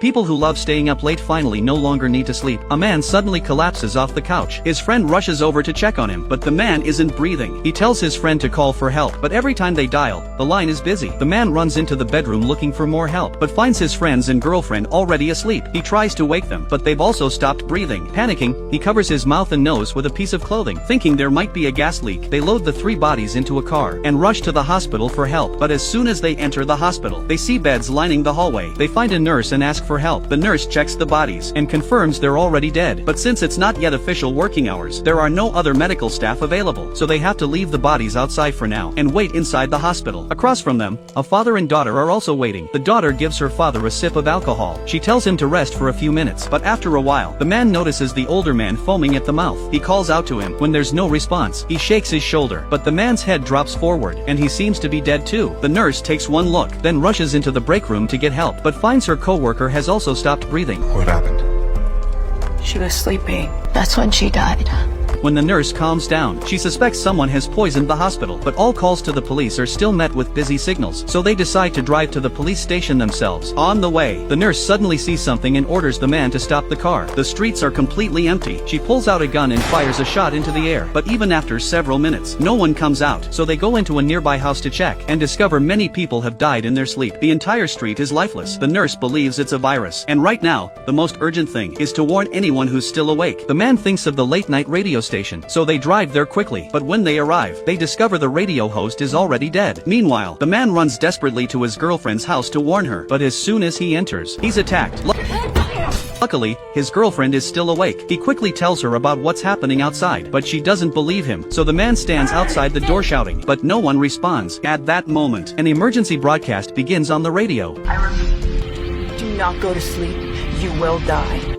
People who love staying up late finally no longer need to sleep. A man suddenly collapses off the couch. His friend rushes over to check on him, but the man isn't breathing. He tells his friend to call for help, but every time they dial, the line is busy. The man runs into the bedroom looking for more help, but finds his friends and girlfriend already asleep. He tries to wake them, but they've also stopped breathing. Panicking, he covers his mouth and nose with a piece of clothing. Thinking there might be a gas leak, they load the 3 bodies into a car and rush to the hospital for help. But as soon as they enter the hospital, they see beds lining the hallway. They find a nurse and ask for help. The nurse checks the bodies and confirms they're already dead. But since it's not yet official working hours, there are no other medical staff available, so they have to leave the bodies outside for now and wait inside the hospital. Across from them, a father and daughter are also waiting. The daughter gives her father a sip of alcohol. She tells him to rest for a few minutes, but after a while, the man notices the older man foaming at the mouth. He calls out to him. When there's no response, he shakes his shoulder, but the man's head drops forward, and he seems to be dead too. The nurse takes one look, then rushes into the break room to get help, but finds her co-worker has also stopped breathing. What happened? She was sleeping. That's when she died. When the nurse calms down, she suspects someone has poisoned the hospital, but all calls to the police are still met with busy signals, so they decide to drive to the police station themselves. On the way, the nurse suddenly sees something and orders the man to stop the car. The streets are completely empty. She pulls out a gun and fires a shot into the air, but even after several minutes, no one comes out, so they go into a nearby house to check, and discover many people have died in their sleep. The entire street is lifeless. The nurse believes it's a virus, and right now, the most urgent thing is to warn anyone who's still awake. The man thinks of the late-night radio station, so they drive there quickly, but when they arrive, they discover the radio host is already dead. Meanwhile, the man runs desperately to his girlfriend's house to warn her, but as soon as he enters, he's attacked. Luckily, his girlfriend is still awake. He quickly tells her about what's happening outside, but she doesn't believe him, so the man stands outside the door shouting, but no one responds. At that moment, an emergency broadcast begins on the radio. I repeat, do not go to sleep. You will die.